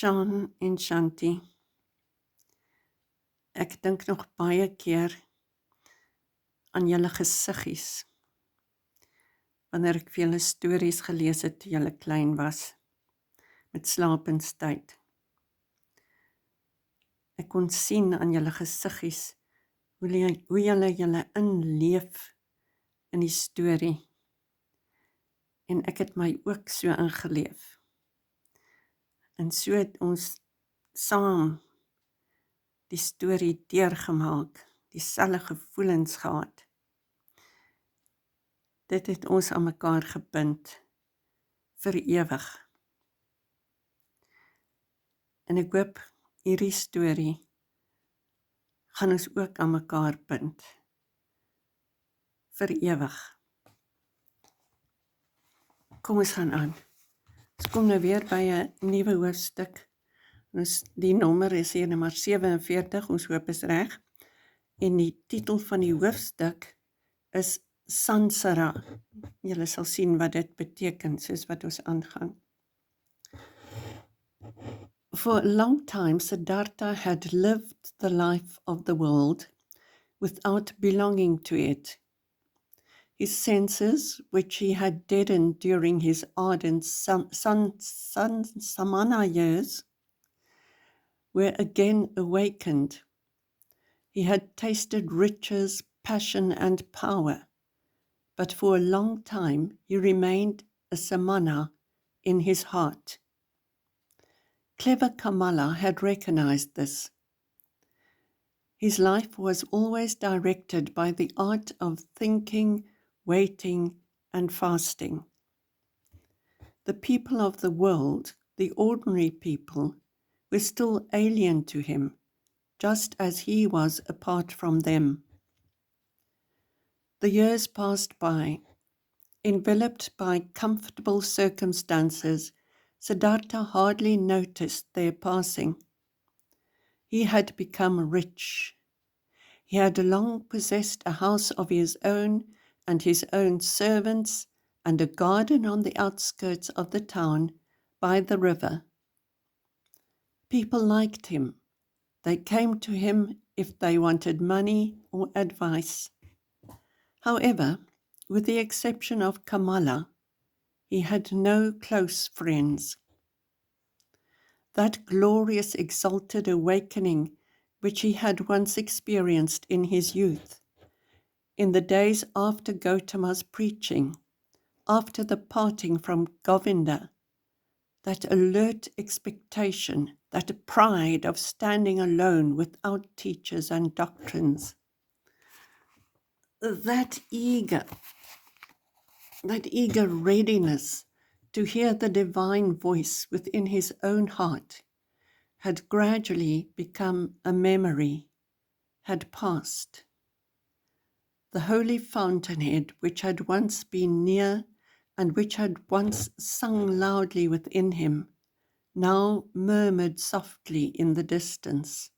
Sean en Shanti, ek dink nog baie keer aan julle gesiggies, wanneer ek vir julle stories gelees het toe julle klein was, met slapenstyd. Ek kon sien aan julle gesiggies, hoe julle inleef in die storie, en ek het my ook so ingeleef. En so het ons saam die storie deurgemaak, dieselfde gevoelens gehad. Dit het ons aan mekaar gebind, vir ewig. En ek hoop, hierdie storie gaan ons ook aan mekaar bind, vir ewig. Kom ons gaan aan. Ons kom nou weer by 'n nuwe hoofstuk. Die nommer is hier nommer 47, ons hoop is reg. En die titel van die hoofstuk is Sansara. Julle sal sien wat dit beteken, soos wat ons aangaan. For a long time, Siddharta had lived the life of the world without belonging to it. His senses, which he had deadened during his ardent samana years, were again awakened. He had tasted riches, passion, and power, but for a long time he remained a samana in his heart. Clever Kamala had recognized this. His life was always directed by the art of thinking, waiting, and fasting. The people of the world, the ordinary people, were still alien to him, just as he was apart from them. The years passed by. Enveloped by comfortable circumstances, Siddharta hardly noticed their passing. He had become rich. He had long possessed a house of his own and his own servants, and a garden on the outskirts of the town by the river. People liked him. They came to him if they wanted money or advice. However, with the exception of Kamala, he had no close friends. That glorious exalted awakening which he had once experienced in his youth, in the days after Gautama's preaching, after the parting from Govinda, that alert expectation, that pride of standing alone without teachers and doctrines, that eager readiness to hear the divine voice within his own heart had gradually become a memory, had passed. The holy fountainhead which had once been near and which had once sung loudly within him, now murmured softly in the distance.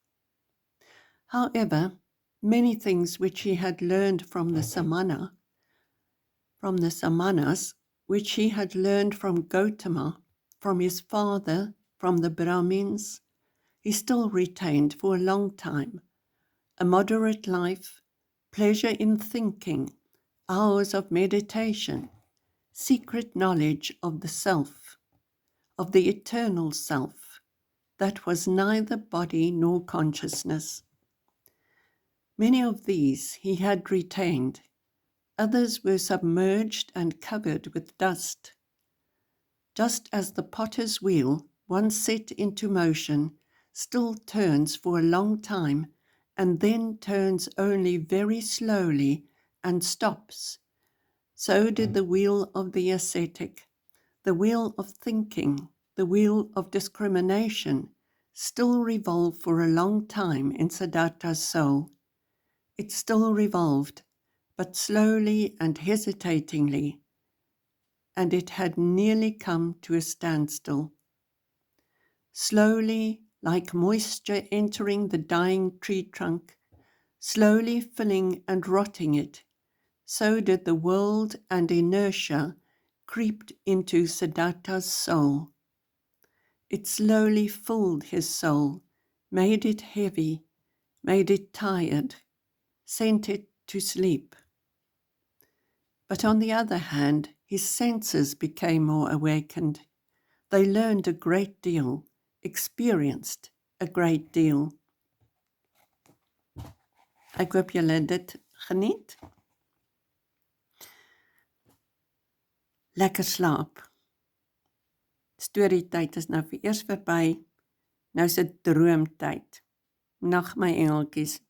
However, many things which he had learned from the samanas, which he had learned from Gautama, from his father, from the Brahmins, he still retained for a long time. A moderate life, pleasure in thinking, hours of meditation, secret knowledge of the self, of the eternal self, that was neither body nor consciousness. Many of these he had retained. Others were submerged and covered with dust. Just as the potter's wheel, once set into motion, still turns for a long time and then turns only very slowly and stops, so did the wheel of the ascetic, the wheel of thinking, the wheel of discrimination, still revolve for a long time in Siddharta's soul. It still revolved, but slowly and hesitatingly, and it had nearly come to a standstill. Slowly, like moisture entering the dying tree trunk, slowly filling and rotting it, so did the world and inertia creep into Siddharta's soul. It slowly filled his soul, made it heavy, made it tired, sent it to sleep. But on the other hand, his senses became more awakened. They learned a great deal, experienced a great deal. Ek hoop julle het dit geniet. Lekker slaap. Storietyd is nou vir eers verby. Nou is dit droomtyd. Nag my engeltjies.